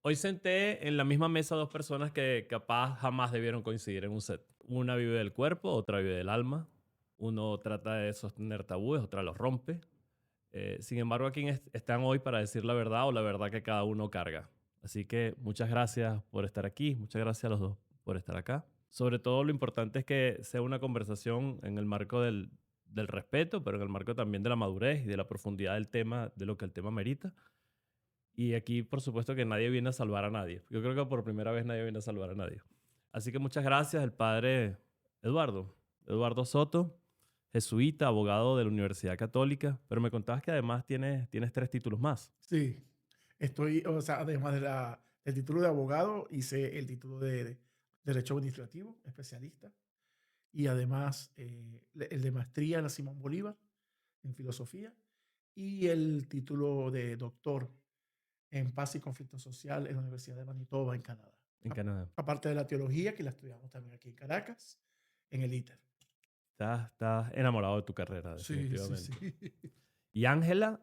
Hoy senté en la misma mesa dos personas que capaz jamás debieron coincidir en un set. Una vive del cuerpo, otra vive del alma. Uno trata de sostener tabúes, otra los rompe. Sin embargo, aquí están hoy para decir la verdad o la verdad que cada uno carga. Así que muchas gracias por estar aquí, muchas gracias a los dos por estar acá. Sobre todo lo importante es que sea una conversación en el marco del respeto, pero en el marco también de la madurez y de la profundidad del tema, de lo que el tema merita. Y aquí, por supuesto, que nadie viene a salvar a nadie. Yo creo que por primera vez nadie viene a salvar a nadie. Así que muchas gracias, el padre Eduardo, Eduardo Soto, jesuita, abogado de la Universidad Católica, pero me contabas que además tienes tres títulos más. Sí, o sea, además del título de abogado, hice el título de Derecho Administrativo, especialista, y además el de maestría en la Simón Bolívar, en filosofía, y el título de doctor en paz y conflicto social en la Universidad de Manitoba, en Canadá. En Canadá. Aparte de la teología, que la estudiamos también aquí en Caracas, en el ITER. Estás enamorado de tu carrera, Sí, sí, sí. definitivamente. Y Ángela,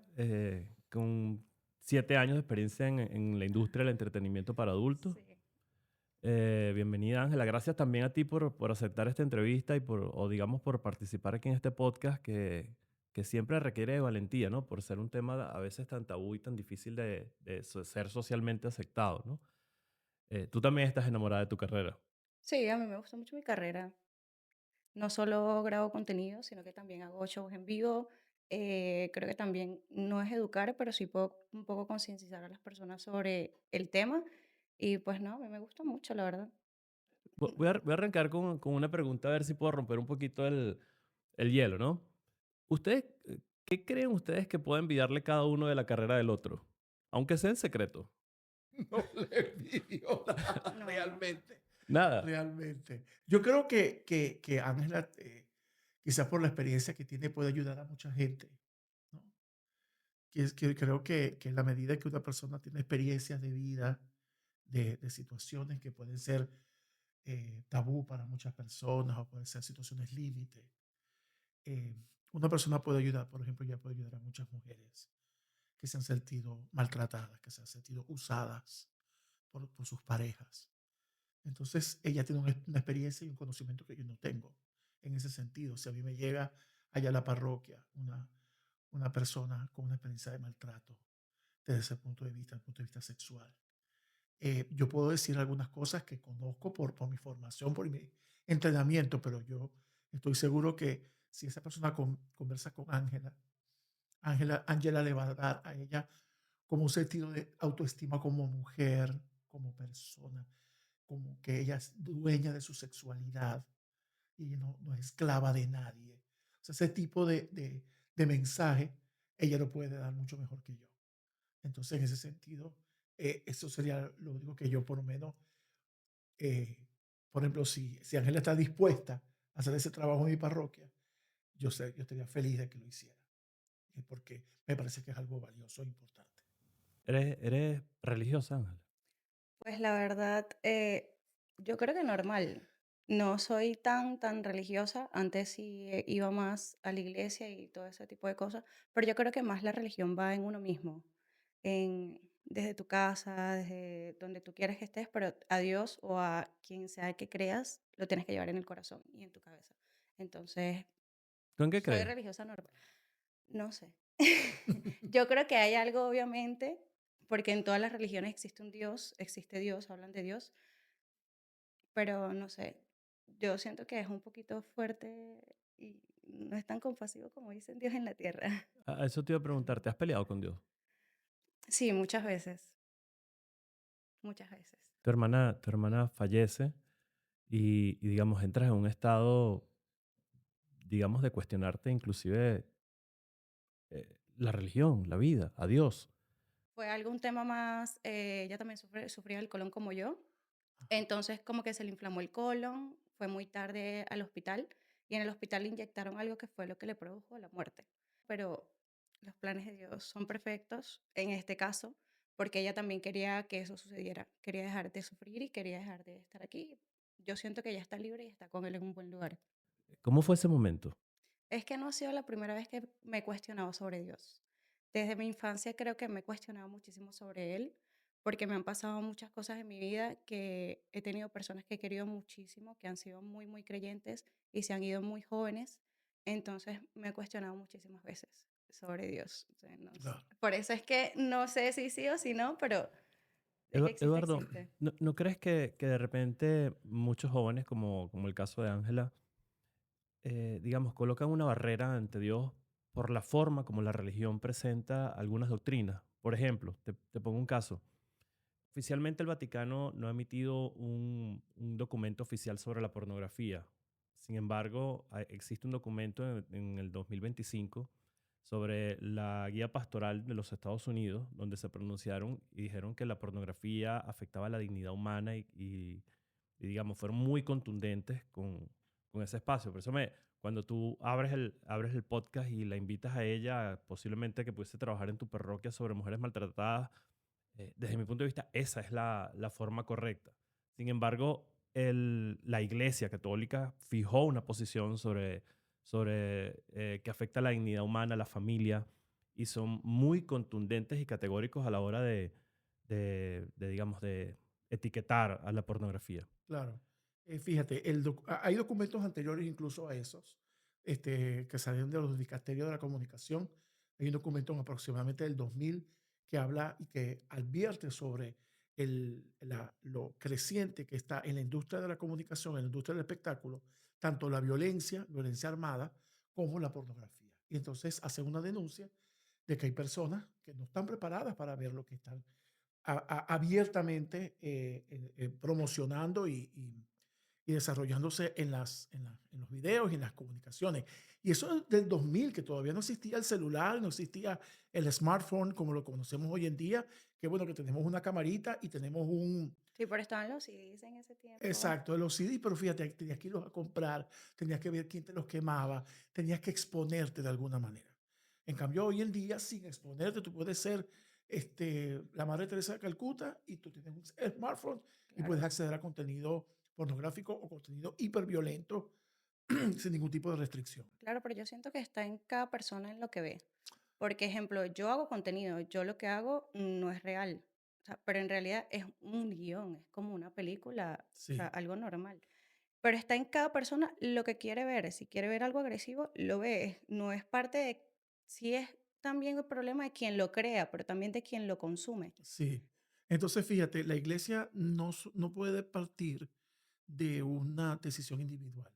con 7 años de experiencia en la industria del entretenimiento para adultos. Sí. Bienvenida, Ángela. Gracias también a ti por aceptar esta entrevista y o digamos, por participar aquí en este podcast que siempre requiere de valentía, ¿no? Por ser un tema a veces tan tabú y tan difícil de ser socialmente aceptado, ¿no? Tú también estás enamorada de tu carrera. Sí, a mí me gusta mucho mi carrera. No solo grabo contenido, sino que también hago shows en vivo. Creo que también no es educar, pero sí puedo un poco concientizar a las personas sobre el tema. Y pues no, a mí me gusta mucho, la verdad. Voy a arrancar con una pregunta a ver si puedo romper un poquito el hielo, ¿no? ¿Ustedes, qué creen ustedes que puede envidiarle cada uno de la carrera del otro? Aunque sea en secreto. No le envidio nada, No, realmente. Nada. Realmente. Yo creo que Ángela, quizás por la experiencia que tiene, puede ayudar a mucha gente, ¿no? Que creo que en la medida que una persona tiene experiencias de vida, de situaciones que pueden ser tabú para muchas personas o pueden ser situaciones límite, eh, una persona puede ayudar, por ejemplo, ya puede ayudar a muchas mujeres que se han sentido maltratadas, que se han sentido usadas por sus parejas. Entonces, ella tiene una experiencia y un conocimiento que yo no tengo en ese sentido. Si a mí me llega allá a la parroquia una persona con una experiencia de maltrato desde ese punto de vista, desde el punto de vista sexual, yo puedo decir algunas cosas que conozco por mi formación, por mi entrenamiento, pero yo estoy seguro que si esa persona conversa con Ángela, Ángela le va a dar a ella como un sentido de autoestima como mujer, como persona, como que ella es dueña de su sexualidad y no es esclava de nadie. O sea, ese tipo de mensaje ella lo puede dar mucho mejor que yo. Entonces, en ese sentido, eso sería lo único que yo por lo menos, eh, por ejemplo, si Ángela está dispuesta a hacer ese trabajo en mi parroquia, yo estaría feliz de que lo hiciera, porque me parece que es algo valioso e importante. ¿Eres religiosa, Ángela? pues la verdad, yo creo que normal. No soy tan religiosa. Antes sí iba más a la iglesia y todo ese tipo de cosas, pero yo creo que más la religión va en uno mismo, desde tu casa, desde donde tú quieras que estés, pero a Dios o a quien sea que creas, lo tienes que llevar en el corazón y en tu cabeza. Entonces, ¿Tú en qué soy crees? religiosa normal. No sé. Yo creo que hay algo, obviamente, porque en todas las religiones existe un Dios, existe Dios, hablan de Dios, pero no sé, yo siento que es un poquito fuerte y no es tan compasivo como dicen Dios en la tierra. A eso te iba a preguntar, ¿te has peleado con Dios? Sí, muchas veces. Tu hermana fallece y, digamos, entras en un estado, digamos, de cuestionarte inclusive la religión, la vida, a Dios. Fue algún tema más, ella también sufría del colon como yo, entonces como que se le inflamó el colon, fue muy tarde al hospital y en el hospital le inyectaron algo que fue lo que le produjo la muerte. Pero los planes de Dios son perfectos en este caso, porque ella también quería que eso sucediera, quería dejar de sufrir y quería dejar de estar aquí. Yo siento que ella está libre y está con él en un buen lugar. ¿Cómo fue ese momento? Es que no ha sido la primera vez que me he cuestionado sobre Dios. Desde mi infancia creo que me he cuestionado muchísimo sobre Él, porque me han pasado muchas cosas en mi vida que he tenido personas que he querido muchísimo, que han sido muy, muy creyentes y se han ido muy jóvenes. Entonces me he cuestionado muchísimas veces sobre Dios. O sea, Claro. por eso es que no sé si sí o si no, pero de que existe, Eduardo, existe. ¿no crees que de repente muchos jóvenes, como el caso de Ángela, digamos, colocan una barrera ante Dios por la forma como la religión presenta algunas doctrinas? Por ejemplo, te pongo un caso. Oficialmente el Vaticano no ha emitido un documento oficial sobre la pornografía. Sin embargo, existe un documento en el 2025 sobre la guía pastoral de los Estados Unidos, donde se pronunciaron y dijeron que la pornografía afectaba la dignidad humana y, digamos, fueron muy contundentes con ese espacio. Por eso cuando tú abres el podcast y la invitas a ella, posiblemente que pudiese trabajar en tu parroquia sobre mujeres maltratadas, desde mi punto de vista, esa es la forma correcta. Sin embargo, la Iglesia Católica fijó una posición sobre que afecta a la dignidad humana, a la familia, y son muy contundentes y categóricos a la hora digamos, de etiquetar a la pornografía. Claro. Fíjate, hay documentos anteriores incluso a esos, que salieron de los dicasterios de la comunicación. Hay un documento en aproximadamente del 2000 que habla y que advierte sobre lo creciente que está en la industria de la comunicación, en la industria del espectáculo, tanto la violencia armada, como la pornografía. Y entonces hacen una denuncia de que hay personas que no están preparadas para ver lo que están abiertamente promocionando y desarrollándose en los videos y en las comunicaciones. Y eso es del 2000, que todavía no existía el celular, no existía el smartphone como lo conocemos hoy en día, que bueno, que tenemos una camarita y tenemos un, Sí, pero estaban los CDs en ese tiempo. exacto, de los CD, pero fíjate, tenías que irlos a comprar, tenías que ver quién te los quemaba, tenías que exponerte de alguna manera. En cambio, hoy en día, sin exponerte, tú puedes ser la Madre Teresa de Calcuta y tú tienes un smartphone y puedes Claro. acceder a contenido pornográfico o contenido hiperviolento sin ningún tipo de restricción. Claro, pero yo siento que está en cada persona en lo que ve. Porque, ejemplo, yo hago contenido, yo lo que hago no es real, o sea, pero en realidad es un guión, es como una película, o sea, Sí, algo normal. Pero está en cada persona lo que quiere ver. Si quiere ver algo agresivo, lo ve. No es parte de, sí es también el problema de quien lo crea, pero también de quien lo consume. sí. Entonces, fíjate, la iglesia no puede partir de una decisión individual.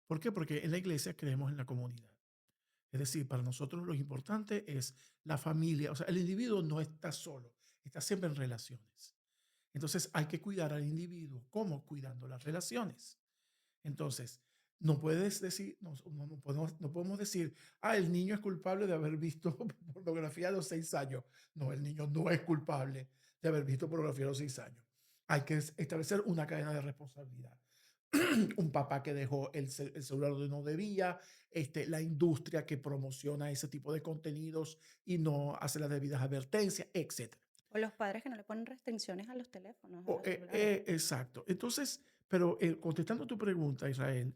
¿Por qué? Porque en la iglesia creemos en la comunidad. Es decir, para nosotros lo importante es la familia. O sea, el individuo no está solo, está siempre en relaciones. Entonces hay que cuidar al individuo. ¿Cómo? Cuidando las relaciones. Entonces, no puedes decir, no podemos decir, el niño es culpable de haber visto pornografía a los 6 años. No, el niño no es culpable de haber visto pornografía a los 6 años. Hay que establecer una cadena de responsabilidad. Un papá que dejó el celular donde no debía, la industria que promociona ese tipo de contenidos y no hace las debidas advertencias, etcétera. O los padres que no le ponen restricciones a los teléfonos, a los celulares. Exacto. Entonces, pero contestando tu pregunta, Israel,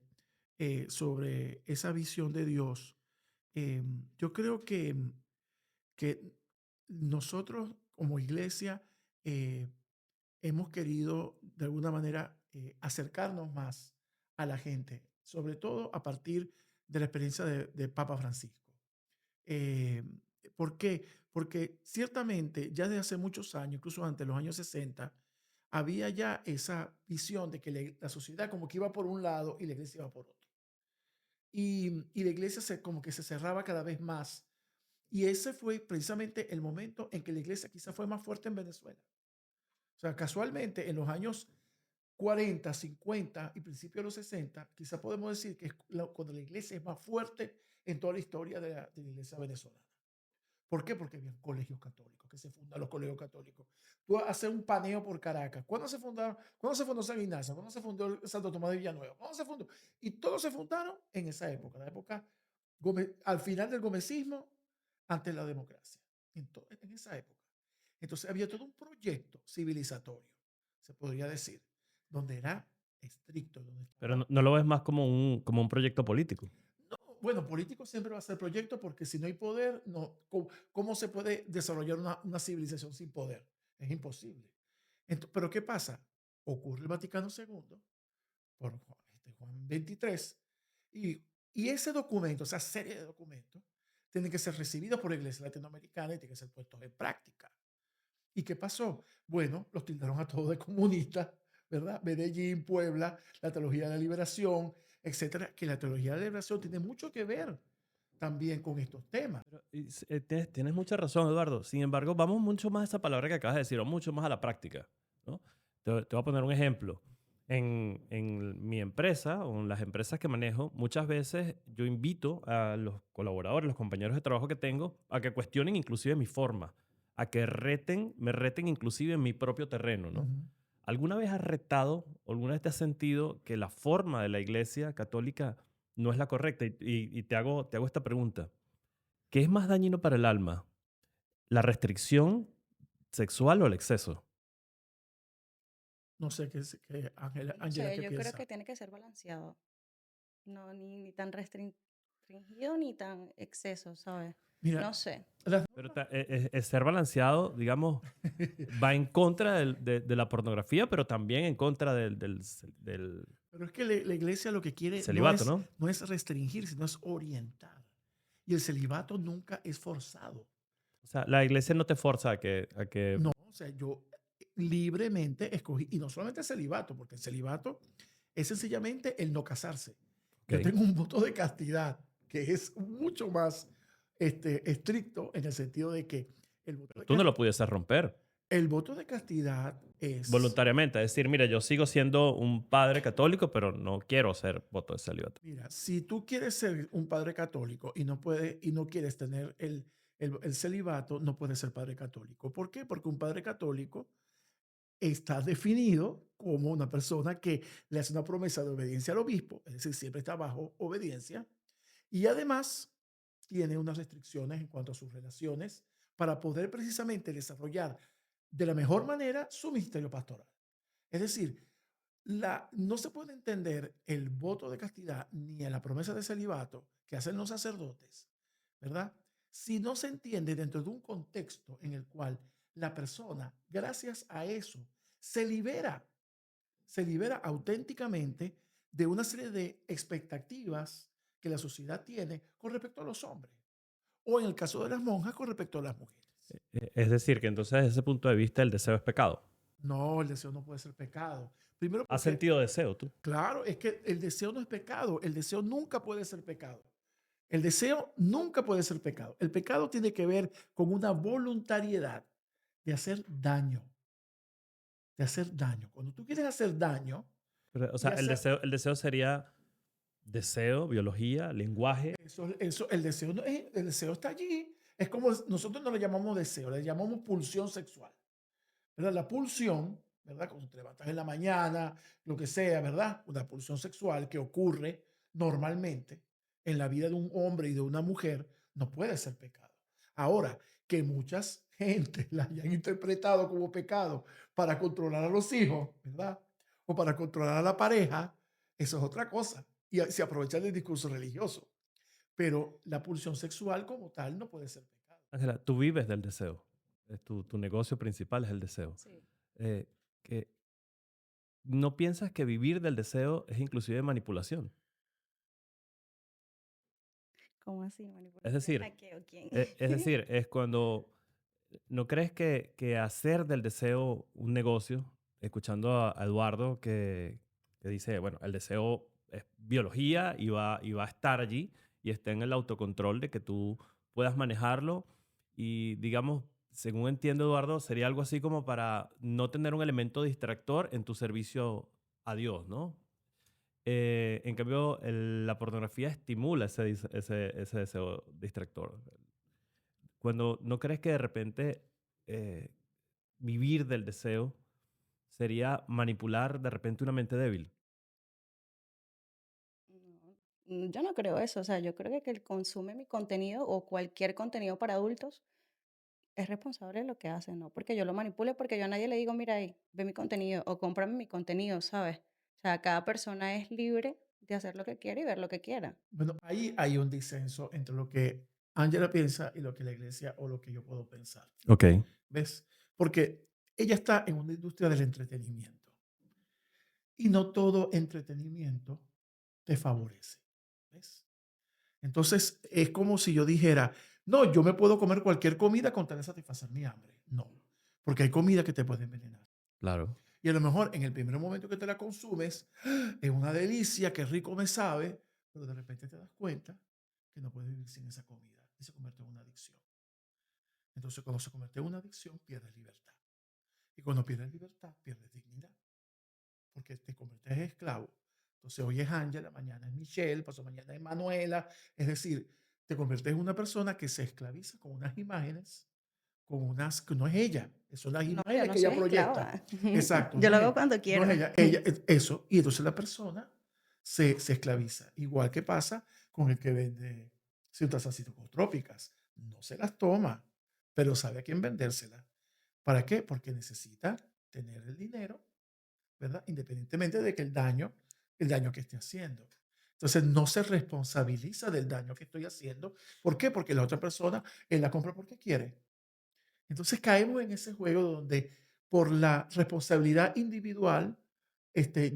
sobre esa visión de Dios, yo creo que nosotros como iglesia eh, hemos querido de alguna manera acercarnos más a la gente, sobre todo a partir de la experiencia de Papa Francisco. Eh, ¿Por qué? Porque ciertamente ya desde hace muchos años, incluso antes de los años 60, había ya esa visión de que la sociedad como que iba por un lado y la iglesia iba por otro. Y la iglesia como que se cerraba cada vez más. Y ese fue precisamente el momento en que la iglesia quizá fue más fuerte en Venezuela. O sea, casualmente en los años 40, 50 y principios de los 60, quizá podemos decir que es cuando la iglesia es más fuerte en toda la historia de la iglesia venezolana. ¿Por qué? Porque había colegios católicos, que se fundan los colegios católicos. Tú haces un paneo por Caracas. ¿Cuándo se fundaron? ¿Cuándo se fundó San Ignacio? ¿Cuándo se fundó Santo Tomás de Villanueva? ¿Cuándo se fundó? Y todos se fundaron en esa época, la época al final del gomecismo, ante la democracia. En esa época. Entonces había todo un proyecto civilizatorio, se podría decir, donde era estricto, donde Pero estaba. no lo ves más como un proyecto político. No, bueno, político siempre va a ser proyecto porque si no hay poder, no, ¿cómo se puede desarrollar una civilización sin poder? es imposible. Pero ¿qué pasa? Ocurre el Vaticano II por Juan 23 y, y ese documento, esa serie de documentos, tienen que ser recibidos por la Iglesia Latinoamericana y tienen que ser puestos en práctica. ¿Y qué pasó? Bueno, los tildaron a todos de comunistas, ¿verdad? Medellín, Puebla, la teología de la liberación, etcétera, que la teología de la liberación tiene mucho que ver también con estos temas. Tienes mucha razón, Eduardo. Sin embargo, vamos mucho más a esa palabra que acabas de decir, o mucho más a la práctica, ¿no? Te voy a poner un ejemplo. En mi empresa o en las empresas que manejo, muchas veces yo invito a los colaboradores, los compañeros de trabajo que tengo, a que cuestionen inclusive mi forma, a que me reten inclusive en mi propio terreno, ¿no? Ujú. ¿Alguna vez has retado, o alguna vez te has sentido que la forma de la iglesia católica no es la correcta? Y te hago esta pregunta. ¿Qué es más dañino para el alma? ¿La restricción sexual o el exceso? No sé qué No Ángela, sé, ¿qué yo creo piensa? que tiene que ser balanceado. No, ni tan restringido ni tan exceso, ¿sabes? Mira, No sé. las Pero normas, ser balanceado, digamos, va en contra de la pornografía, pero también en contra del pero es que la iglesia lo que quiere celibato, ¿no? no es restringir, sino es orientar. Y el celibato nunca es forzado. O sea, la iglesia no te forza a que No, o sea, yo libremente escogí, y no solamente el celibato, porque el celibato es sencillamente el no casarse. Yo ok. tengo un voto de castidad que es mucho más estricto en el sentido de que el voto Pero de, tú no lo pudiese romper el voto de castidad es, voluntariamente. Es decir, mira, yo sigo siendo un padre católico, pero no quiero ser voto de celibato. mira, si tú quieres ser un padre católico y no quieres tener el celibato, no puedes ser padre católico. ¿Por qué? Porque un padre católico está definido como una persona que le hace una promesa de obediencia al obispo, es decir, siempre está bajo obediencia, y además tiene unas restricciones en cuanto a sus relaciones para poder precisamente desarrollar de la mejor manera su ministerio pastoral. Es decir, no se puede entender el voto de castidad ni la promesa de celibato que hacen los sacerdotes, ¿verdad? Si no se entiende dentro de un contexto en el cual la persona, gracias a eso, se libera, se libera auténticamente de una serie de expectativas que la sociedad tiene con respecto a los hombres, o en el caso de las monjas con respecto a las mujeres. Es decir, que entonces desde ese punto de vista el deseo es pecado. No, el deseo no puede ser pecado. Primero ¿Has porque, sentido deseo tú? claro, es que el deseo no es pecado, el deseo nunca puede ser pecado. El deseo nunca puede ser pecado. El pecado tiene que ver con una voluntariedad de hacer daño, de hacer daño. Cuando tú quieres hacer daño O y sea, hacer el deseo sería deseo, biología, lenguaje. el deseo, el deseo está allí. Es como nosotros no le llamamos deseo, le llamamos pulsión sexual. ¿Verdad? La pulsión, ¿verdad? Cuando te levantas en la mañana, lo que sea, ¿verdad? Una pulsión sexual que ocurre normalmente en la vida de un hombre y de una mujer no puede ser pecado. Ahora, que muchas gente la hayan interpretado como pecado para controlar a los hijos, ¿verdad? O para controlar a la pareja, eso es otra cosa. Y se aprovecha del discurso religioso. Pero la pulsión sexual como tal no puede ser pecado. Ángela, tú vives del deseo. Tu negocio principal es el deseo. Sí. Eh, que ¿No piensas que vivir del deseo es inclusive manipulación? ¿Cómo así? Es ¿Manipulación decir, a qué o quién? es cuando ¿no crees que hacer del deseo un negocio, escuchando a Eduardo que dice, bueno, el deseo es biología y va a estar allí y está en el autocontrol de que tú puedas manejarlo y digamos, según entiendo Eduardo, sería algo así como para no tener un elemento distractor en tu servicio a Dios, ¿no? En cambio, la pornografía estimula ese deseo distractor. Cuando no crees que de repente eh, vivir del deseo sería manipular de repente una mente débil. No, yo no creo eso. O sea, yo creo que el consume mi contenido o cualquier contenido para adultos es responsable de lo que hace, ¿no? Porque yo lo manipule, porque yo a nadie le digo, mira ahí, ve mi contenido o cómprame mi contenido, ¿sabes? O sea, cada persona es libre de hacer lo que quiera y ver lo que quiera. Bueno, ahí hay un disenso entre lo que Angela piensa y lo que la iglesia o lo que yo puedo pensar. Ok. ¿Ves? Porque ella está en una industria del entretenimiento y no todo entretenimiento te favorece, ¿ves? Entonces, es como si yo dijera, no, yo me puedo comer cualquier comida con tal de satisfacer mi hambre. No, porque hay comida que te puede envenenar. Claro. Y a lo mejor en el primer momento que te la consumes, es una delicia, qué rico me sabe, pero de repente te das cuenta que no puedes vivir sin esa comida y se convierte en una adicción. Entonces, cuando se convierte en una adicción, pierdes libertad. Y cuando pierdes libertad, pierdes dignidad, porque te conviertes en esclavo. Entonces, hoy es Ángela, mañana es Michelle, pasado mañana es Manuela. Es decir, te conviertes en una persona que se esclaviza con unas imágenes, con unas que no es ella, son las No, yo imágenes no que soy ella proyecta. esclava. Exacto, Yo no lo es hago ella, cuando no es quiero. ella, eso. Y entonces la persona se esclaviza, igual que pasa con el que vende ciertas psicotrópicas. No se las toma, pero sabe a quién vendérsela. ¿Para qué? Porque necesita tener el dinero, ¿verdad? Independientemente de que el daño que esté haciendo. Entonces no se responsabiliza del daño que estoy haciendo. ¿Por qué? Porque la otra persona, él la compra porque quiere. Entonces caemos en ese juego donde por la responsabilidad individual,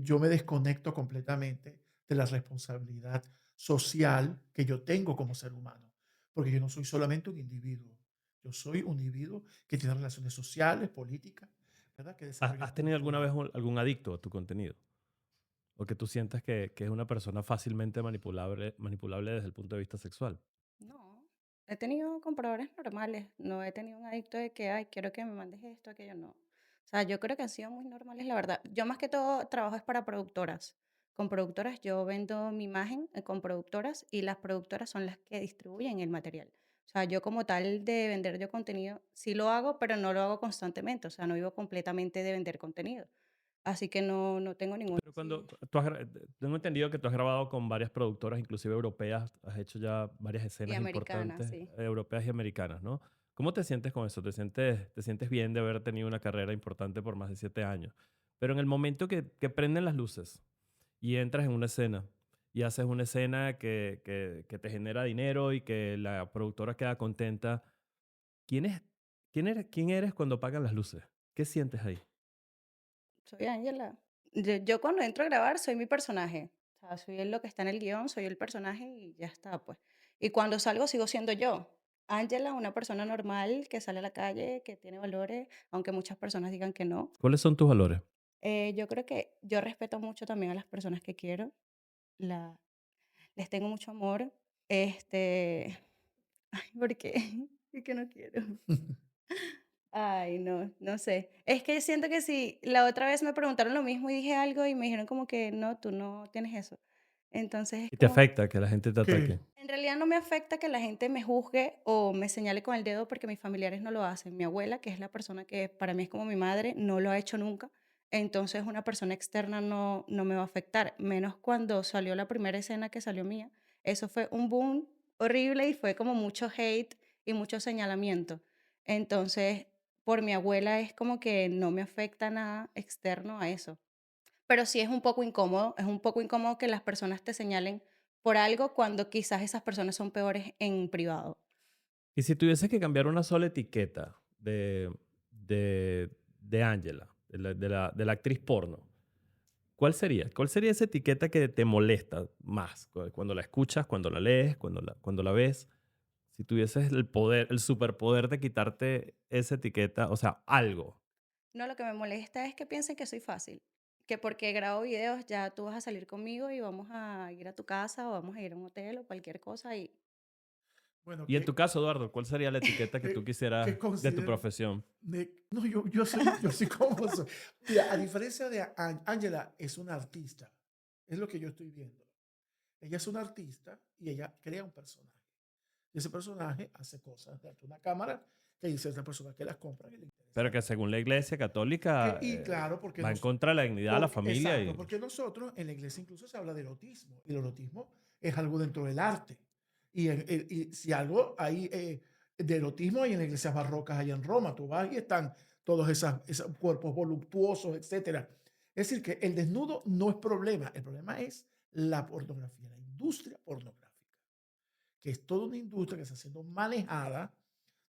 yo me desconecto completamente de la responsabilidad social que yo tengo como ser humano, porque yo no soy solamente un individuo, yo soy un individuo que tiene relaciones sociales, políticas, ¿verdad? Que desarrolla ¿Has tenido alguna vez cultura. algún adicto a tu contenido? ¿O que tú sientas que es una persona fácilmente manipulable desde el punto de vista sexual? No, he tenido compradores normales, no he tenido un adicto de que, ay, quiero que me mandes esto, aquello, no. O sea, yo creo que han sido muy normales, la verdad. Yo más que todo trabajo es para productoras. Con productoras yo vendo mi imagen con productoras y las productoras son las que distribuyen el material. O sea, yo como tal de vender yo contenido, sí lo hago, pero no lo hago constantemente. O sea, no vivo completamente de vender contenido. Así que no, no tengo ningún Pero cuando sí. tengo entendido que tú has grabado con varias productoras, inclusive europeas, has hecho ya varias Y escenas americana, importantes, sí. europeas y americanas, ¿no? ¿Cómo te sientes con eso? ¿Te sientes bien de haber tenido una carrera importante por más de 7 años? Pero en el momento que prenden las luces y entras en una escena y haces una escena que te genera dinero y que la productora queda contenta, ¿quién es, quién eres cuando apagan las luces? ¿Qué sientes ahí? Soy Ángela. Yo cuando entro a grabar soy mi personaje. O sea, soy lo que está en el guión, soy el personaje y ya está, pues. Y cuando salgo sigo siendo yo. Ángela, una persona normal que sale a la calle, que tiene valores, aunque muchas personas digan que no. ¿Cuáles son tus valores? Yo creo que yo respeto mucho también a las personas que quiero. La, les tengo mucho amor. Ay, ¿por qué? Es que no quiero. Ay, no, no sé. Es que siento que si la otra vez me preguntaron lo mismo y dije algo y me dijeron como que no, tú no tienes eso. Entonces es ¿Y te como, afecta que la gente te ¿Qué? ataque? en realidad no me afecta que la gente me juzgue o me señale con el dedo porque mis familiares no lo hacen. Mi abuela, que es la persona que para mí es como mi madre, no lo ha hecho nunca. Entonces una persona externa no, no me va a afectar, menos cuando salió la primera escena que salió mía. Eso fue un boom horrible y fue como mucho hate y mucho señalamiento. Entonces, por mi abuela es como que no me afecta nada externo a eso. Pero sí es un poco incómodo que las personas te señalen por algo cuando quizás esas personas son peores en privado. Y si tuvieses que cambiar una sola etiqueta de Angela, de la actriz porno, ¿cuál sería? ¿Cuál sería esa etiqueta que te molesta más cuando la escuchas, cuando la lees, cuando la ves? Si tuvieses el poder, el superpoder de quitarte esa etiqueta, o sea, algo. No, lo que me molesta es que piensen que soy fácil, que porque grabo videos ya tú vas a salir conmigo y vamos a ir a tu casa o vamos a ir a un hotel o cualquier cosa y Bueno, Y en tu caso, Eduardo, ¿cuál sería la etiqueta que tú que quisieras de tu considero. profesión? No, yo soy como soy. Mira, a diferencia de Angela, es una artista. Es lo que yo estoy viendo. Ella es una artista y ella crea un personaje. Y ese personaje hace cosas delante de una cámara que hay ciertas personas que las compran y le Pero interesan. que según la Iglesia Católica Y claro, porque va en contra de la dignidad de la familia exacto, y... porque nosotros en la iglesia incluso se habla de erotismo y el erotismo es algo dentro del arte. Y si algo hay de erotismo hay en las iglesias barrocas allá en Roma, tú vas y están todos esos cuerpos voluptuosos, etcétera. Es decir, que el desnudo no es problema, el problema es la pornografía, la industria pornográfica, que es toda una industria que está siendo manejada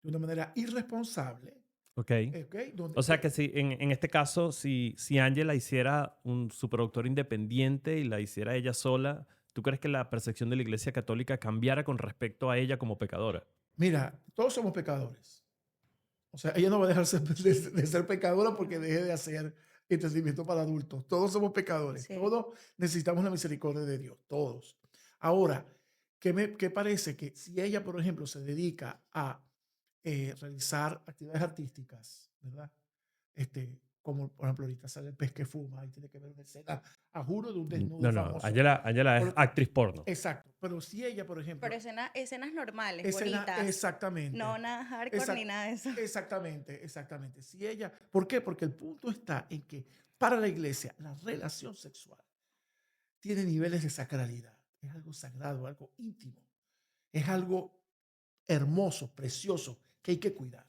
de una manera irresponsable Ok. ¿ok? Donde, O sea que si en este caso, si Angela hiciera su productor independiente y la hiciera ella sola, ¿tú crees que la percepción de la Iglesia Católica cambiara con respecto a ella como pecadora? mira, todos somos pecadores. O sea, ella no va a dejar de ser pecadora porque deje de hacer entretenimiento para adultos. Todos somos pecadores. Sí. Todos necesitamos la misericordia de Dios. Todos. Ahora, ¿qué parece? Que si ella, por ejemplo, se dedica a realizar actividades artísticas, ¿verdad? Como por ejemplo ahorita sale el pez que fuma y tiene que ver una escena, a juro, de un desnudo No, no, famoso. Angela es Por- actriz porno. exacto. Pero si ella, por Pero ejemplo, escenas normales, escena, bonitas. No exactamente, nada hardcore ni exact- nada de eso. exactamente. Si ella, ¿por qué? Porque el punto está en que para la iglesia la relación sexual tiene niveles de sacralidad. Es algo sagrado, algo íntimo. Es algo hermoso, precioso, que hay que cuidar.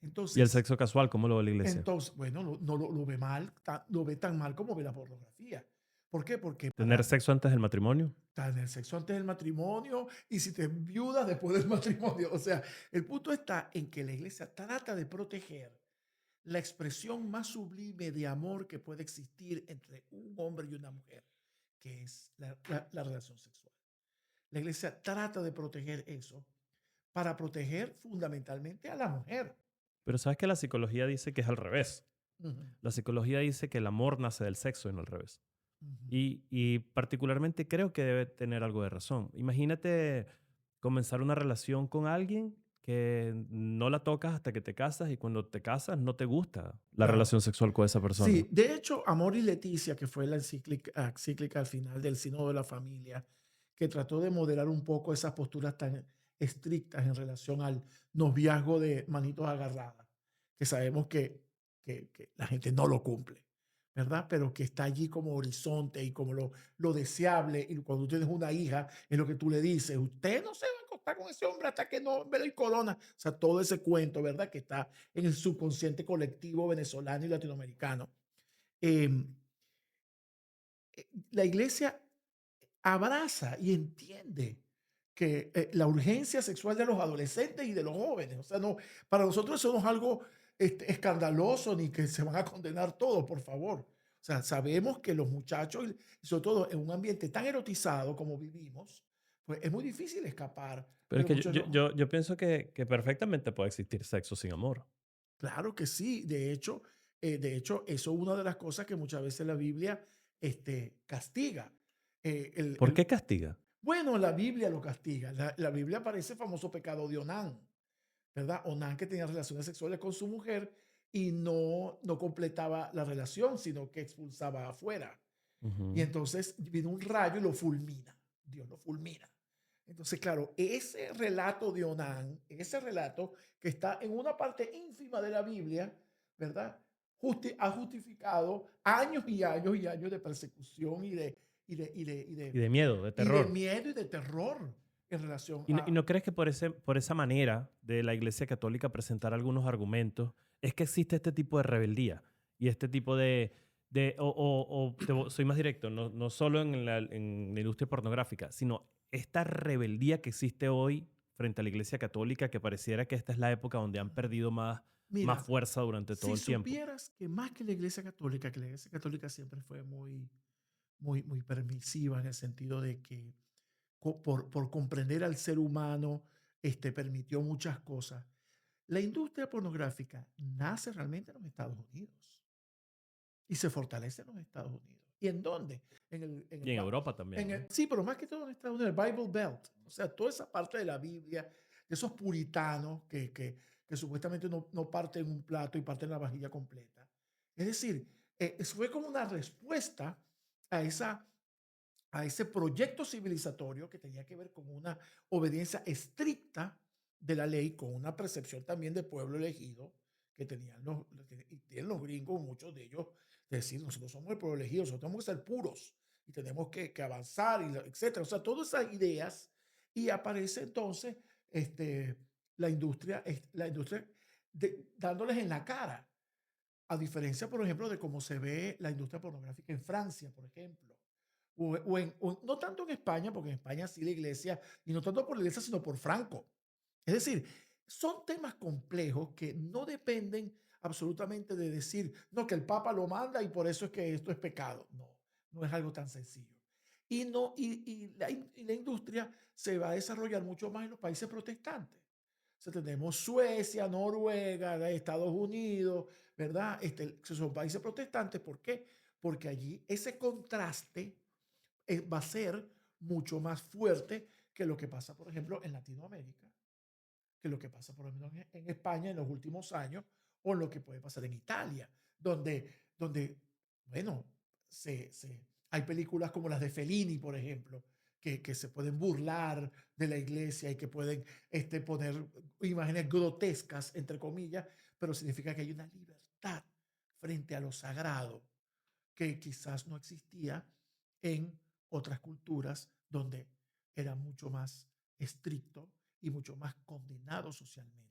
¿Y el Entonces, sexo casual, cómo lo ve la Iglesia? bueno, no lo ve mal, lo ve tan mal como ve la pornografía. ¿Por qué? Porque ¿Tener para sexo antes del matrimonio? tener sexo antes del matrimonio y si te viudas después del matrimonio. O sea, el punto está en que la iglesia trata de proteger la expresión más sublime de amor que puede existir entre un hombre y una mujer, que es la relación sexual. La iglesia trata de proteger eso para proteger fundamentalmente a la mujer. Pero sabes que la psicología dice que es al revés. Ujú, La psicología dice que el amor nace del sexo y no al revés. ujú. Y particularmente creo que debe tener algo de razón. Imagínate comenzar una relación con alguien que no la tocas hasta que te casas y cuando te casas no te gusta la Claro. relación sexual con esa persona. Sí, de hecho, Amor y Leticia, que fue la encíclica al final del Sínodo de la Familia, que trató de moderar un poco esas posturas tan estrictas en relación al noviazgo de manitos agarradas, que sabemos que la gente no lo cumple, ¿verdad? Pero que está allí como horizonte y como lo deseable. Y cuando tú tienes una hija, es lo que tú le dices, usted no se va a acostar con ese hombre hasta que no vea el corona. O sea, todo ese cuento, ¿verdad? Que está en el subconsciente colectivo venezolano y latinoamericano. Em, la iglesia abraza y entiende que la urgencia sexual de los adolescentes y de los jóvenes, o sea, no, para nosotros eso no es algo escandaloso ni que se van a condenar todos, por favor. O sea, sabemos que los muchachos, y sobre todo en un ambiente tan erotizado como vivimos, pues es muy difícil escapar Pero de es los que yo, muchachos. yo, yo pienso que perfectamente puede existir sexo sin amor. Claro que sí. De hecho, eso es una de las cosas que muchas veces la Biblia castiga. Eh, el, ¿Por el- qué castiga? bueno, la Biblia lo castiga. La Biblia aparece el famoso pecado de Onán, ¿verdad? Onán, que tenía relaciones sexuales con su mujer y no completaba la relación, sino que expulsaba afuera. Y Ujú. entonces viene un rayo y lo fulmina. Dios lo fulmina. Entonces, claro, ese relato de Onán, ese relato que está en una parte ínfima de la Biblia, ¿verdad? Ha justificado años y años y años de persecución Y de miedo, de y de terror. miedo y de terror en relación ¿Y no crees que por esa manera de la Iglesia Católica presentar algunos argumentos es que existe este tipo de rebeldía y este tipo soy más directo, no solo en la industria pornográfica, sino esta rebeldía que existe hoy frente a la Iglesia Católica que pareciera que esta es la época donde han perdido más Mira, fuerza durante todo si el tiempo? supieras que más que la Iglesia Católica, que la Iglesia Católica siempre fue muy permisiva en el sentido de que por comprender al ser humano, permitió muchas cosas. La industria pornográfica nace realmente en los Estados Unidos y se fortalece en los Estados Unidos. ¿Y en dónde? Y en Europa también, ¿no? Sí, pero más que todo en Estados Unidos, el Bible Belt. O sea, toda esa parte de la Biblia, de esos puritanos que supuestamente no parten un plato y parten la vajilla completa. Es decir, fue como una respuesta a ese proyecto civilizatorio que tenía que ver con una obediencia estricta de la ley, con una percepción también de pueblo elegido que tenían y tienen los gringos, muchos de ellos, de decir, nosotros somos el pueblo elegido, nosotros tenemos que ser puros y tenemos que avanzar, etcétera. O sea, todas esas ideas. Y aparece entonces la industria dándoles en la cara, a diferencia, por ejemplo, de cómo se ve la industria pornográfica en Francia, por ejemplo no tanto en España, porque en España sí la iglesia, y no tanto por la iglesia, sino por Franco. Es decir, son temas complejos que no dependen absolutamente de decir, no, que el Papa lo manda y por eso es que esto es pecado. No, no es algo tan sencillo. Y, no, y la industria se va a desarrollar mucho más en los países protestantes. O sea, tenemos Suecia, Noruega, Estados Unidos, ¿verdad? Son países protestantes. ¿Por qué? Porque allí ese contraste va a ser mucho más fuerte que lo que pasa, por ejemplo, en Latinoamérica, que lo que pasa, por ejemplo, en España en los últimos años, o lo que puede pasar en Italia, donde bueno, hay películas como las de Fellini, por ejemplo, que se pueden burlar de la iglesia y que pueden poner imágenes grotescas, entre comillas, pero significa que hay una libertad frente a lo sagrado que quizás no existía en otras culturas donde era mucho más estricto y mucho más condenado socialmente.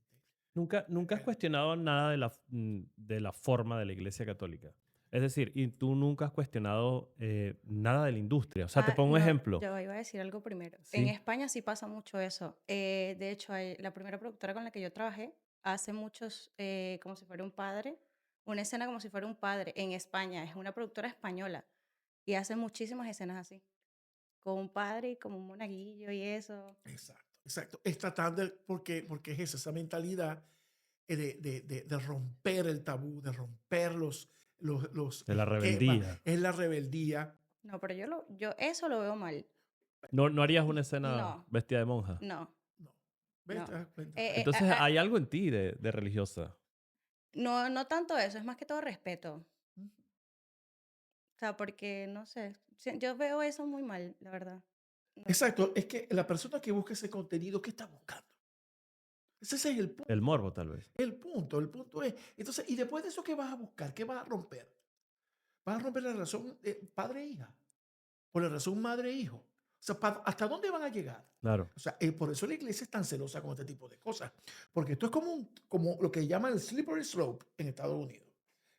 Nunca has Eh, cuestionado nada de la forma de la Iglesia Católica. Es decir, y tú nunca has cuestionado nada de la industria. O sea, te Ah, pongo un no, ejemplo. yo iba a decir algo primero. En Sí, España sí pasa mucho eso. De hecho, la primera productora con la que yo trabajé hace muchos, como si fuera un padre, una escena como si fuera un padre en España. Es una productora española y hace muchísimas escenas así, con un padre y como un monaguillo y eso. exacto, exacto. Es tratar de, porque es esa mentalidad de romper el tabú, de romper los de la esquemas, rebeldía. es la rebeldía. No, pero yo eso lo veo mal. No harías una escena No, vestida de monja. no, No, ¿ves? ¿Te no. das cuenta? Entonces hay algo en ti de religiosa. No, no tanto eso, es más que todo respeto. Ujú. O sea, porque no sé, yo veo eso muy mal, la verdad. No sé. Exacto, es que la persona que busca ese contenido, ¿qué está buscando? Ese es el El punto. morbo, tal vez. El punto es, entonces, y después de eso, ¿qué vas a buscar? ¿Qué vas a romper? Vas a romper la relación padre-hija o la relación madre-hijo. O sea, ¿hasta dónde van a llegar? Claro. O sea, por eso la iglesia es tan celosa con este tipo de cosas. Porque esto es como lo que llaman el slippery slope en Estados Unidos.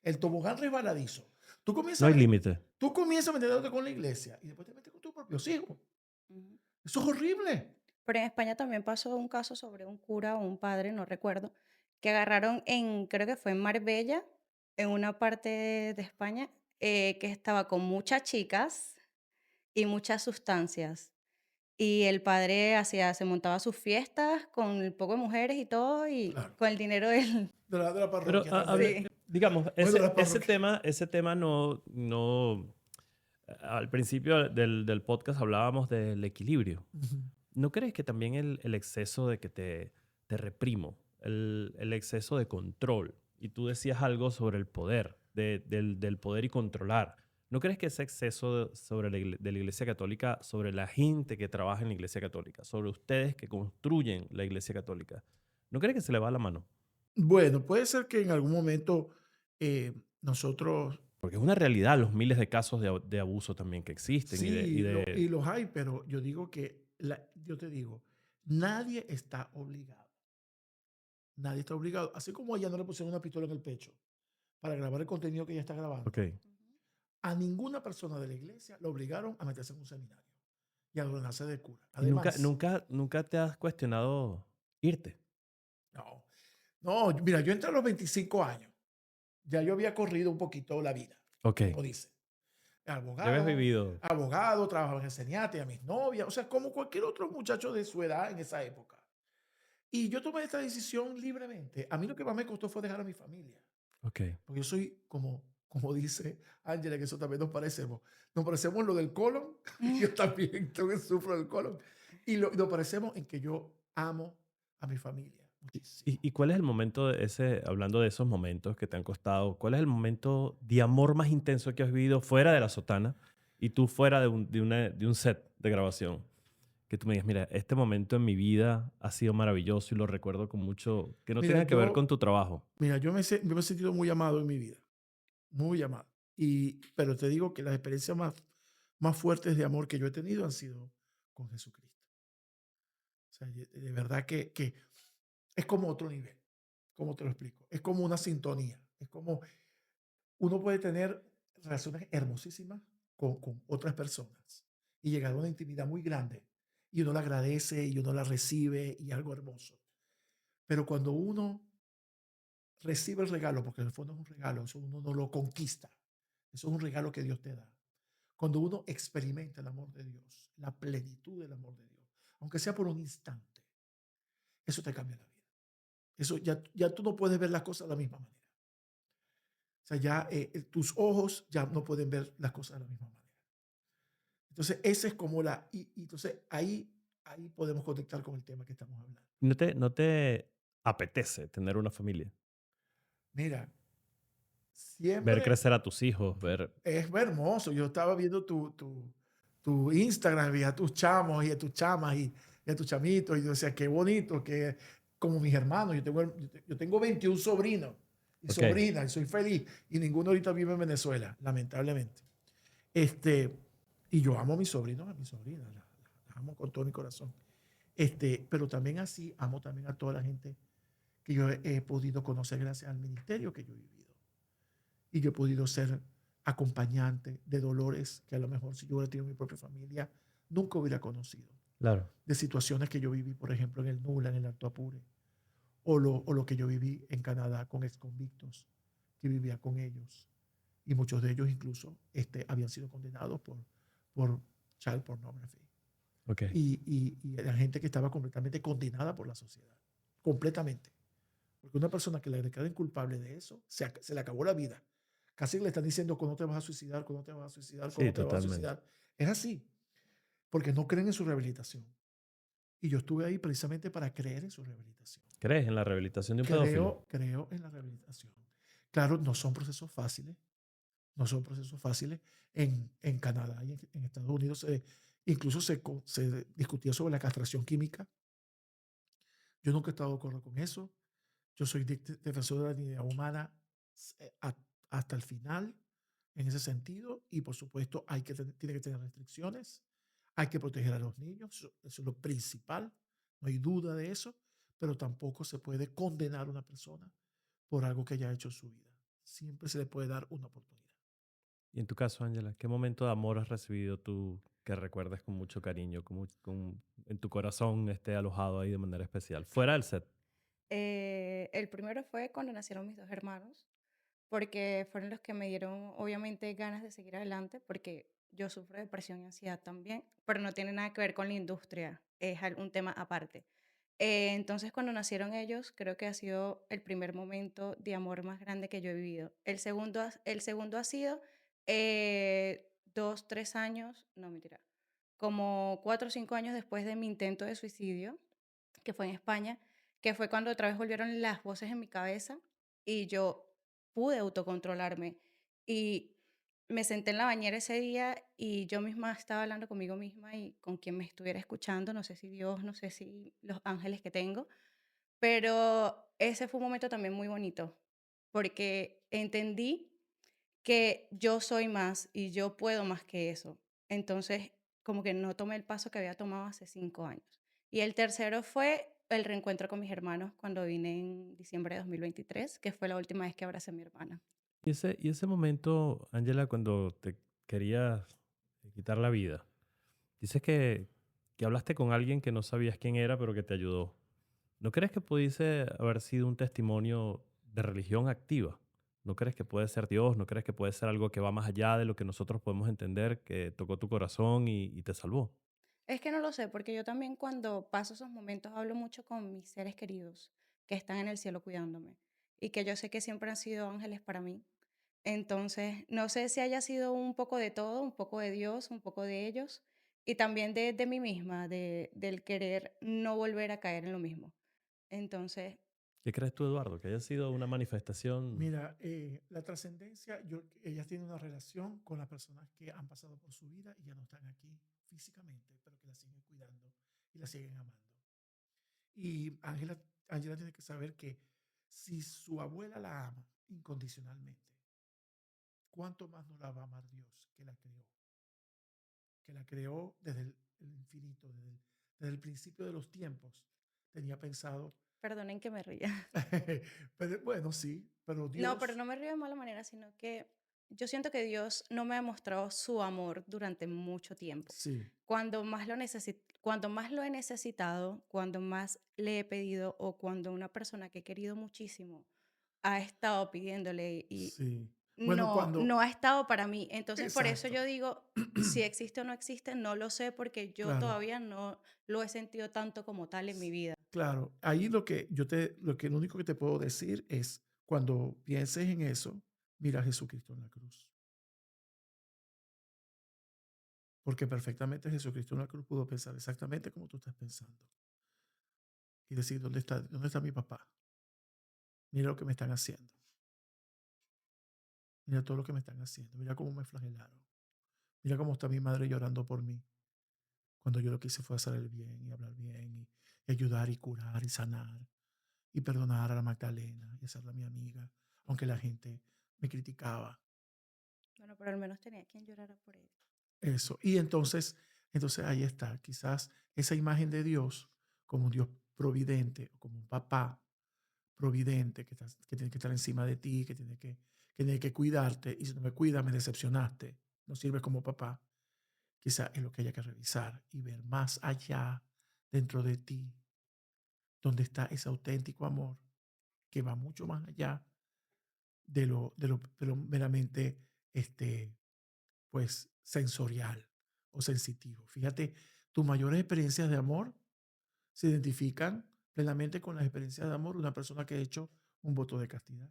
El tobogán resbaladizo. Tú No comienzas hay a, límite. tú comienzas metiéndote con la iglesia y después te metes con tus propios hijos. Ujú. Eso es horrible. Pero en España también pasó un caso sobre un cura o un padre, no recuerdo, que agarraron creo que fue en Marbella, en una parte de España, que estaba con muchas chicas y muchas sustancias. Y el padre se montaba sus fiestas con un poco de mujeres y todo, y Claro. con el dinero del... De la Pero parroquia también. Sí. digamos, Bueno, la ese parroquia. tema, ese tema no. Al principio del podcast hablábamos del equilibrio. Ujú. ¿No crees que también el exceso de que te reprimo, el exceso de control, y tú decías algo sobre el poder, del poder y controlar? ¿No crees que ese exceso de la Iglesia Católica, sobre la gente que trabaja en la Iglesia Católica, sobre ustedes que construyen la Iglesia Católica, ¿no crees que se le va la mano? Bueno, puede ser que en algún momento nosotros, Porque es una realidad los miles de casos de abuso también que existen y sí, y de... los hay, pero yo digo que, yo te digo, nadie está obligado. Nadie está obligado. Así como a ella no le pusieron una pistola en el pecho para grabar el contenido que ella está grabando, Ok. Ujú. a ninguna persona de la iglesia le obligaron a meterse en un seminario y a ordenarse de cura. Y Además, nunca te has cuestionado irte. no, no, mira, yo entré a los 25 años. Ya yo había corrido un poquito la vida, Ok. como dice. Ya habías Abogado, vivido. abogado, trabajaba en el Seniate, a mis novias, o sea, como cualquier otro muchacho de su edad en esa época. Y yo tomé esta decisión libremente. A mí lo que más me costó fue dejar a mi familia, Ok. porque yo soy como dice Ángela, que eso también nos parecemos en lo del colon, yo también sufro del colon, y nos parecemos en que yo amo a mi familia muchísimo. ¿Y cuál es el momento hablando de esos momentos que te han costado, cuál es el momento de amor más intenso que has vivido fuera de la sotana y tú fuera de un set de grabación? Que tú me digas, mira, este momento en mi vida ha sido maravilloso y lo recuerdo con mucho, que no Mira, tenga que ver con tu trabajo. yo me he sentido muy amado en mi vida, muy amado. Pero te digo que las experiencias más fuertes de amor que yo he tenido han sido con Jesucristo. O sea, de verdad que es como otro nivel. ¿Cómo te lo explico? Es como una sintonía. Es como uno puede tener relaciones hermosísimas con otras personas y llegar a una intimidad muy grande y uno la agradece y uno la recibe y es algo hermoso. Pero cuando uno recibe el regalo, porque en el fondo es un regalo, eso uno no lo conquista, eso es un regalo que Dios te da. Cuando uno experimenta el amor de Dios, la plenitud del amor de Dios, aunque sea por un instante, eso te cambia la vida. Eso ya tú no puedes ver las cosas de la misma manera. O sea, ya tus ojos ya no pueden ver las cosas de la misma manera. Entonces, esa es como y entonces ahí podemos conectar con el tema que estamos hablando. ¿No te apetece tener una familia? Mira, Ver siempre crecer a tus hijos, ver... es hermoso. Yo estaba viendo tu Instagram y a tus chamos y a tus chamas y a tus chamitos y yo decía, qué bonito, que como mis hermanos, yo tengo 21 sobrinos y Ok, sobrinas y soy feliz y ninguno ahorita vive en Venezuela, lamentablemente. Este, y yo amo a mis sobrinos, a mis sobrinas, las amo con todo mi corazón. Pero también así amo también a toda la gente que yo he podido conocer gracias al ministerio que yo he vivido. Y yo he podido ser acompañante de dolores que a lo mejor si yo hubiera tenido mi propia familia, nunca hubiera conocido. claro. De situaciones que yo viví, por ejemplo, en el Nula, en el Alto Apure, o lo que yo viví en Canadá con exconvictos, que vivía con ellos. Y muchos de ellos incluso habían sido condenados por child pornography. Ok. Y era gente que estaba completamente condenada por la sociedad. Completamente. Porque una persona que le declaren culpable de eso, se le acabó la vida. Casi le están diciendo, ¿cuándo te vas a suicidar? ¿Cuándo te vas a suicidar? Sí, ¿Cuándo te vas a totalmente. suicidar? Es así, porque no creen en su rehabilitación. Y yo estuve ahí precisamente para creer en su rehabilitación. ¿Crees en la rehabilitación de un pedófilo? Creo en la rehabilitación. Claro, no son procesos fáciles, no son procesos fáciles. En Canadá y en Estados Unidos incluso se discutía sobre la castración química. Yo nunca he estado de acuerdo con eso. Yo soy defensor de la dignidad humana eh, a- hasta el final en ese sentido y por supuesto tiene que tener restricciones, hay que proteger a los niños, eso es lo principal, no hay duda de eso, pero tampoco se puede condenar a una persona por algo que haya hecho en su vida. Siempre se le puede dar una oportunidad. Y en tu caso, Ángela, ¿qué momento de amor has recibido tú que recuerdes con mucho cariño, en tu corazón esté alojado ahí de manera especial? Fuera del set. El primero fue cuando nacieron mis dos hermanos, porque fueron los que me dieron, obviamente, ganas de seguir adelante, porque yo sufro de depresión y ansiedad también, pero no tiene nada que ver con la industria, es un tema aparte. Entonces, cuando nacieron ellos, creo que ha sido el primer momento de amor más grande que yo he vivido. El segundo ha sido 2, 3 años, no mentira, como 4 o 5 años después de mi intento de suicidio, que fue en España, que fue cuando otra vez volvieron las voces en mi cabeza y yo pude autocontrolarme. Y me senté en la bañera ese día y yo misma estaba hablando conmigo misma y con quien me estuviera escuchando, no sé si Dios, no sé si los ángeles que tengo, pero ese fue un momento también muy bonito, porque entendí que yo soy más y yo puedo más que eso. Entonces, como que no tomé el paso que había tomado hace 5 años. Y el tercero fue el reencuentro con mis hermanos cuando vine en diciembre de 2023, que fue la última vez que abracé a mi hermana. Y ese momento, Ángela, cuando te querías quitar la vida, dices que hablaste con alguien que no sabías quién era, pero que te ayudó. ¿No crees que pudiese haber sido un testimonio de religión activa? ¿No crees que puede ser Dios? ¿No crees que puede ser algo que va más allá de lo que nosotros podemos entender, que tocó tu corazón y te salvó? Es que no lo sé, porque yo también cuando paso esos momentos hablo mucho con mis seres queridos que están en el cielo cuidándome y que yo sé que siempre han sido ángeles para mí. Entonces, no sé si haya sido un poco de todo, un poco de Dios, un poco de ellos y también de mí misma, del querer no volver a caer en lo mismo. Entonces, ¿Qué crees tú, Eduardo? ¿Que haya sido una manifestación? Mira, la trascendencia, ellas tienen una relación con las personas que han pasado por su vida y ya no están aquí físicamente, pero que la siguen cuidando y la siguen amando. Y Ángela tiene que saber que si su abuela la ama incondicionalmente, ¿cuánto más no la va a amar Dios que la creó? Que la creó desde el infinito, desde el principio de los tiempos. Tenía pensado, perdonen que me ría. pero, bueno, sí, pero No, pero Dios, no me río de mala manera, sino que yo siento que Dios no me ha mostrado su amor durante mucho tiempo. Sí, Cuando más lo he necesitado, cuando más le he pedido o cuando una persona que he querido muchísimo ha estado pidiéndole y sí. Bueno, no ha estado para mí. Entonces, por eso exacto. yo digo, si existe o no existe, no lo sé porque yo Claro, todavía no lo he sentido tanto como tal en mi vida. claro. Ahí lo único que te puedo decir es, cuando pienses en eso, mira a Jesucristo en la cruz. Porque perfectamente Jesucristo en la cruz pudo pensar exactamente como tú estás pensando. Y decir, dónde está mi papá? Mira lo que me están haciendo. Mira todo lo que me están haciendo. Mira cómo me flagelaron. Mira cómo está mi madre llorando por mí. Cuando yo lo que hice fue hacer el bien y hablar bien y ayudar y curar y sanar y perdonar a la Magdalena y hacerla mi amiga, aunque la gente me criticaba. Bueno, pero al menos tenía quien llorara por él. Eso. Y entonces ahí está. Quizás esa imagen de Dios como un Dios providente, o como un papá providente que tiene que estar encima de ti, que tiene que cuidarte. Y si no me cuidas, me decepcionaste. No sirves como papá. Quizás es lo que haya que revisar y ver más allá dentro de ti, donde está ese auténtico amor que va mucho más allá de lo meramente pues, sensorial o sensitivo. Fíjate, tus mayores experiencias de amor se identifican plenamente con las experiencias de amor de una persona que ha hecho un voto de castidad.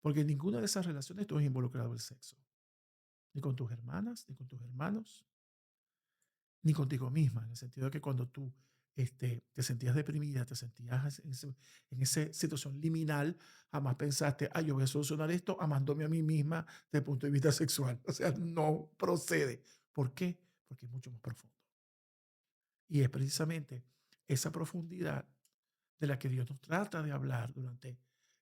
Porque en ninguna de esas relaciones tú has involucrado el sexo, ni con tus hermanas, ni con tus hermanos, ni contigo misma, en el sentido de que cuando tú te sentías deprimida, te sentías en esa situación liminal, jamás pensaste, yo voy a solucionar esto amándome a mí misma desde el punto de vista sexual. O sea, no procede. ¿Por qué? Porque es mucho más profundo. Y es precisamente esa profundidad de la que Dios nos trata de hablar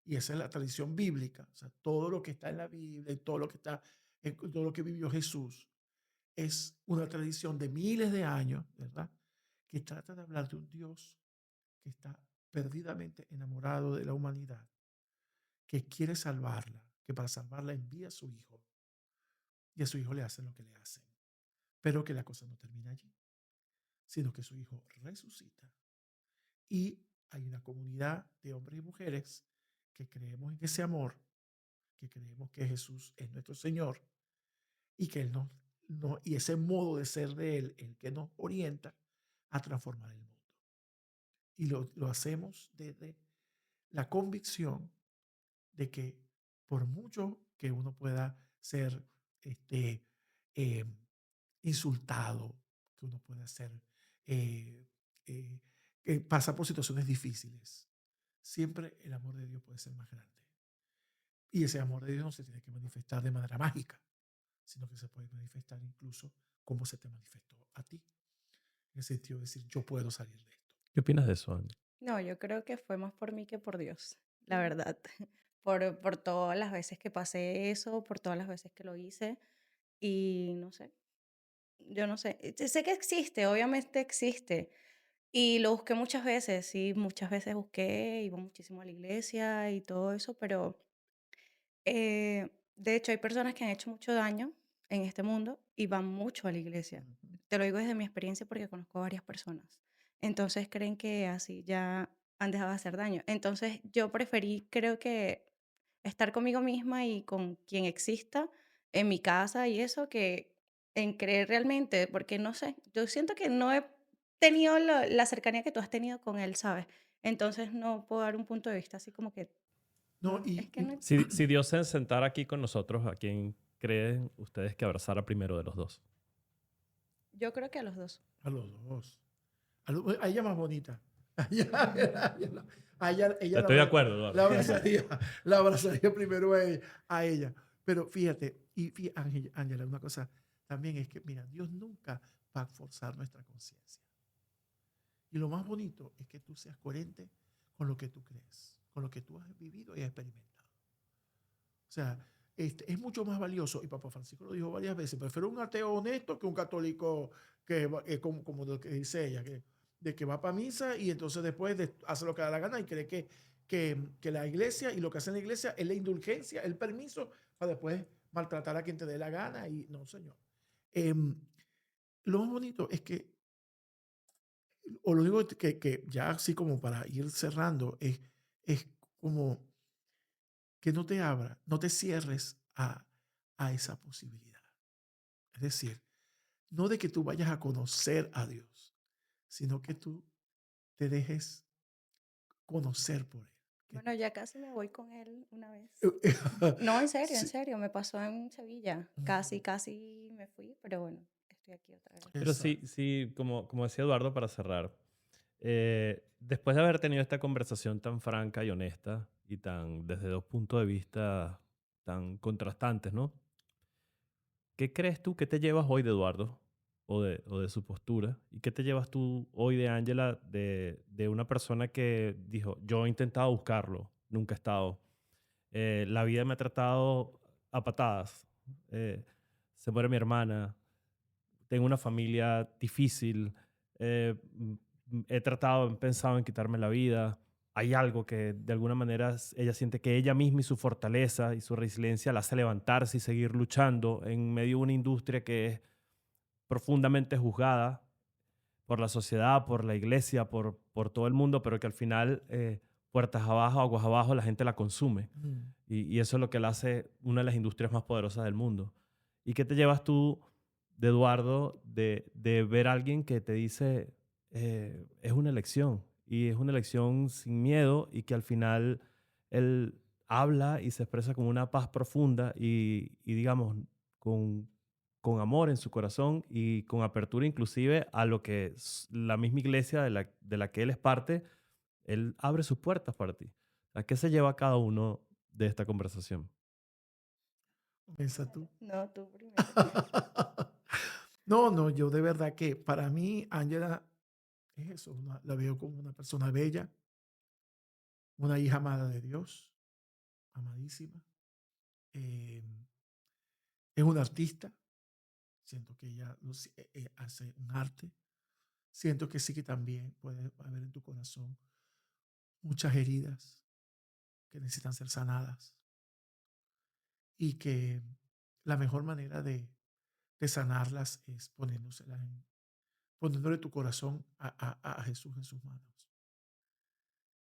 y esa es la tradición bíblica, o sea, todo lo que está en la Biblia y todo lo que vivió Jesús es una tradición de miles de años, ¿verdad? Que trata de hablar de un Dios que está perdidamente enamorado de la humanidad, que quiere salvarla, que para salvarla envía a su hijo y a su hijo le hacen lo que le hacen, pero que la cosa no termina allí, sino que su hijo resucita y hay una comunidad de hombres y mujeres que creemos en ese amor, que creemos que Jesús es nuestro Señor y que Él y ese modo de ser de Él, el que nos orienta a transformar el mundo. Y lo hacemos desde la convicción de que por mucho que uno pueda ser este, eh, insultado, que uno pueda ser, eh, eh, que pasa por situaciones difíciles, siempre el amor de Dios puede ser más grande. Y ese amor de Dios no se tiene que manifestar de manera mágica, sino que se puede manifestar incluso como se te manifestó a ti. En el sentido de decir, yo puedo salir de esto. ¿Qué opinas de eso, Andy? No, yo creo que fue más por mí que por Dios, la Mm. verdad. Por todas las veces que pasé eso, por todas las veces que lo hice y no sé, yo no sé. Sé que existe, obviamente existe. Y lo busqué muchas veces, sí, muchas veces busqué, iba muchísimo a la iglesia y todo eso, pero de hecho hay personas que han hecho mucho daño en este mundo y van mucho a la iglesia. Ujú. Te lo digo desde mi experiencia porque conozco a varias personas. Entonces creen que así ya han dejado de hacer daño. Entonces yo preferí, creo que, estar conmigo misma y con quien exista en mi casa y eso, que en creer realmente, porque no sé, yo siento que no he tenido la cercanía que tú has tenido con él, ¿sabes? Entonces no puedo dar un punto de vista así como que, No, no, es que no. Si Dios se sentara aquí con nosotros, ¿a quién creen ustedes que abrazara primero de los dos? Yo creo que a los dos. a los dos. A ella más bonita. A ella Estoy de acuerdo, Eduardo. la abrazaría, la abrazaría primero a ella. Pero fíjate, Ángela, una cosa también es que, mira, Dios nunca va a forzar nuestra conciencia. Y lo más bonito es que tú seas coherente con lo que tú crees, con lo que tú has vivido y has experimentado. O sea, es mucho más valioso, y Papa Francisco lo dijo varias veces, prefiero un ateo honesto que un católico como lo que dice ella, de que va para misa y entonces después hace lo que da la gana y cree que la iglesia y lo que hace en la iglesia es la indulgencia, el permiso para después maltratar a quien te dé la gana y no, señor. Em, lo más bonito es que, o lo digo que ya así como para ir cerrando, es como que no te abra, no te cierres a esa posibilidad. Es decir, no de que tú vayas a conocer a Dios, sino que tú te dejes conocer por Él. Que Bueno, ya casi me voy con él una vez. No, en sí, serio, me pasó en Sevilla. Casi, casi me fui, pero bueno, estoy aquí otra vez. Pero sí, exacto. sí, como decía Eduardo, para cerrar, después de haber tenido esta conversación tan franca y honesta y tan desde dos puntos de vista tan contrastantes, ¿no? ¿Qué crees tú que te llevas hoy de Eduardo o de su postura? ¿Y qué te llevas tú hoy de Ángela de una persona que dijo, yo he intentado buscarlo, nunca he estado? La vida me ha tratado a patadas. eh, Se muere mi hermana, tengo una familia difícil, he tratado, he pensado en quitarme la vida. Hay algo que de alguna manera ella siente que ella misma y su fortaleza y su resiliencia la hace levantarse y seguir luchando en medio de una industria que es profundamente juzgada por la sociedad, por la iglesia, por todo el mundo, pero que al final, puertas abajo, aguas abajo, la gente la consume. Mm. Y eso es lo que la hace una de las industrias más poderosas del mundo. ¿Y qué te llevas tú de Eduardo de ver a alguien que te dice, es una elección y es una elección sin miedo y que al final él habla y se expresa con una paz profunda y digamos, con, con amor en su corazón y con apertura inclusive a lo que la misma iglesia de la que él es parte, él abre sus puertas para ti? ¿A qué se lleva cada uno de esta conversación? Comienza tú. No, tú primero. No, no, yo de verdad que para mí, Ángela es eso, la veo como una persona bella, una hija amada de Dios, amadísima. eh, es una artista, siento que ella hace un arte. Siento que sí que también puede haber en tu corazón muchas heridas que necesitan ser sanadas y que la mejor manera de sanarlas es poniéndole tu corazón a Jesús en sus manos.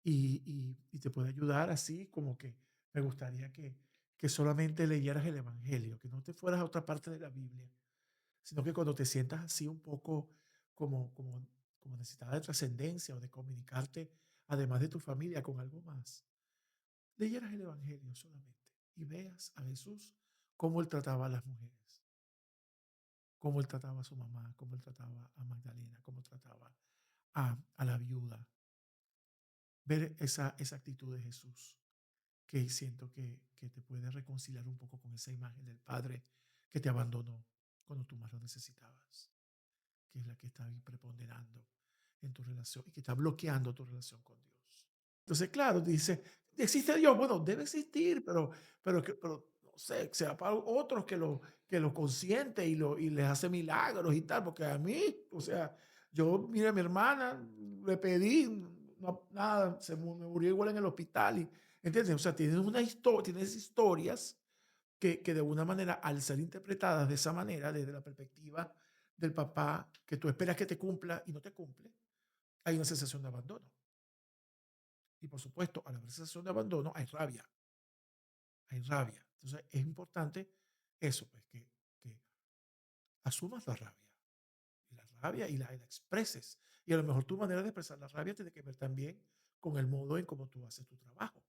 Y te puede ayudar así como que me gustaría que solamente leyeras el Evangelio, que no te fueras a otra parte de la Biblia, sino que cuando te sientas así un poco como, como, como necesitada de trascendencia o de comunicarte, además de tu familia, con algo más, leyeras el Evangelio solamente y veas a Jesús cómo él trataba a las mujeres, cómo él trataba a su mamá, cómo él trataba a Magdalena, cómo trataba a la viuda. Ver esa actitud de Jesús, que siento que te puede reconciliar un poco con esa imagen del Padre que te abandonó cuando tú más lo necesitabas, que es la que está ahí preponderando en tu relación y que está bloqueando tu relación con Dios. Entonces, claro, dice, ¿existe Dios? Bueno, debe existir, pero no sé, sea para otros que lo consiente y les hace milagros y tal, porque a mí, o sea, yo, mira, a mi hermana, le pedí, nada, me murió igual en el hospital, ¿entiendes? O sea, tienes historias que de alguna manera, al ser interpretadas de esa manera, desde la perspectiva del papá, que tú esperas que te cumpla y no te cumple, hay una sensación de abandono. Y por supuesto, al haber sensación de abandono, hay rabia, hay rabia. Entonces, es importante eso, pues, que asumas la rabia, y la expreses. Y a lo mejor tu manera de expresar la rabia tiene que ver también con el modo en cómo tú haces tu trabajo.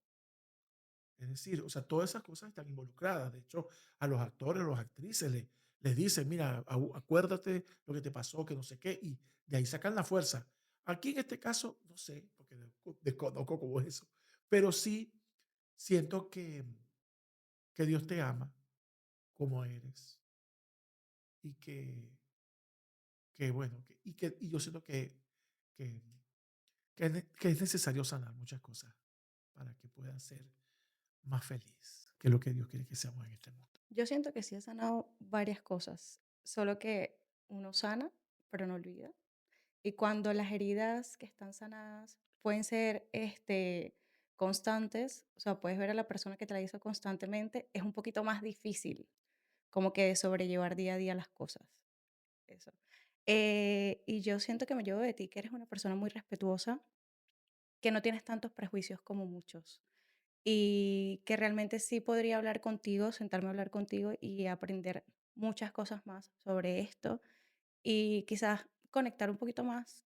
Es decir, o sea, todas esas cosas están involucradas. De hecho, a los actores, a las actrices les dicen, mira, acuérdate lo que te pasó, que no sé qué, y de ahí sacan la fuerza. Aquí en este caso, no sé, porque desconozco cómo es eso, pero sí siento que Dios te ama como eres y que bueno, y yo siento que, que es necesario sanar muchas cosas para que puedas ser más feliz, que es lo que Dios quiere que seamos en este mundo. Yo siento que sí he sanado varias cosas, solo que uno sana, pero no olvida. Y cuando las heridas que están sanadas pueden ser constantes, o sea, puedes ver a la persona que te la hizo constantemente, es un poquito más difícil, como que de sobrellevar día a día las cosas. Eso. Y yo siento que me llevo de ti que eres una persona muy respetuosa, que no tienes tantos prejuicios como muchos y que realmente sí podría hablar contigo, sentarme a hablar contigo y aprender muchas cosas más sobre esto y quizás conectar un poquito más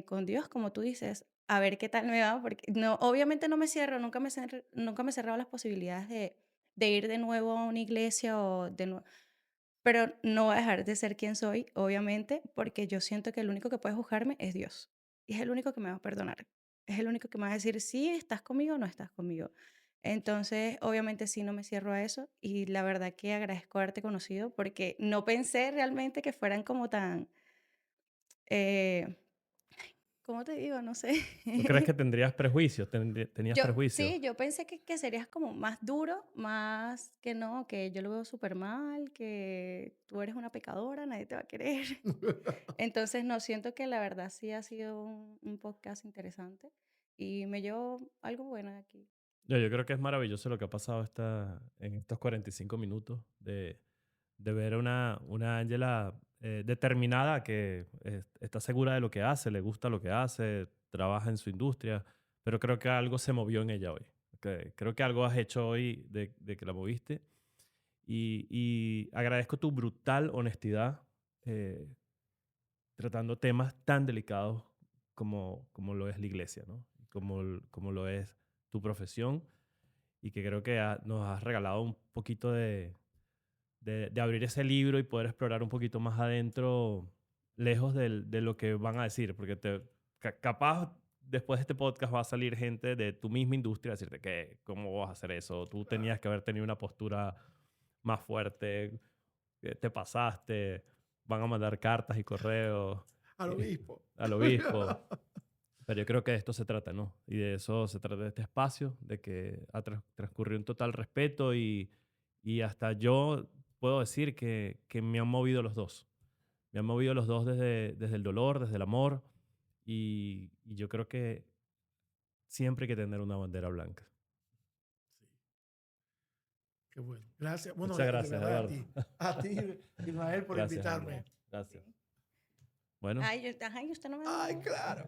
con Dios, como tú dices, a ver qué tal me va, porque no, obviamente no me cierro, nunca me he cerrado las posibilidades de ir de nuevo a una iglesia o de nuevo, pero no voy a dejar de ser quien soy, obviamente, porque yo siento que el único que puede juzgarme es Dios. Y es el único que me va a perdonar. Es el único que me va a decir si estás conmigo o no estás conmigo. Entonces, obviamente sí, no me cierro a eso. Y la verdad que agradezco haberte conocido porque no pensé realmente que fueran como tan, eh, ¿cómo te digo? No sé. ¿Tú crees que tendrías prejuicios? ¿Tenías Yo, prejuicios? sí, yo pensé que serías como más duro, más que no, que yo lo veo súper mal, que tú eres una pecadora, nadie te va a querer. Entonces, no, siento que la verdad sí ha sido un podcast interesante y me llevo algo bueno de aquí. Yo creo que es maravilloso lo que ha pasado en estos 45 minutos de ver a una Ángela determinada que está segura de lo que hace, le gusta lo que hace, trabaja en su industria, pero creo que algo se movió en ella hoy. Creo que algo has hecho hoy de que la moviste y agradezco tu brutal honestidad eh, tratando temas tan delicados como lo es la iglesia, ¿no? Como lo es tu profesión y que creo que nos has regalado un poquito de abrir ese libro y poder explorar un poquito más adentro, lejos de lo que van a decir, porque capaz después de este podcast va a salir gente de tu misma industria a decirte que cómo vas a hacer eso, tú tenías que haber tenido una postura más fuerte, te pasaste, van a mandar cartas y correos Al obispo. al obispo. Pero yo creo que de esto se trata, ¿no? Y de eso se trata de este espacio, de que ha transcurrido un total respeto y hasta yo puedo decir que me han movido los dos. Me han movido los dos desde el dolor, desde el amor y yo creo que siempre hay que tener una bandera blanca. Sí, qué bueno. Gracias. Bueno, Muchas de gracias, verdad Eduardo. a ti, Ismael, por Gracias, Ángela. invitarme. Gracias. Gracias. Sí. Bueno, Ay, ajá, y usted no me Ay, dijo. claro.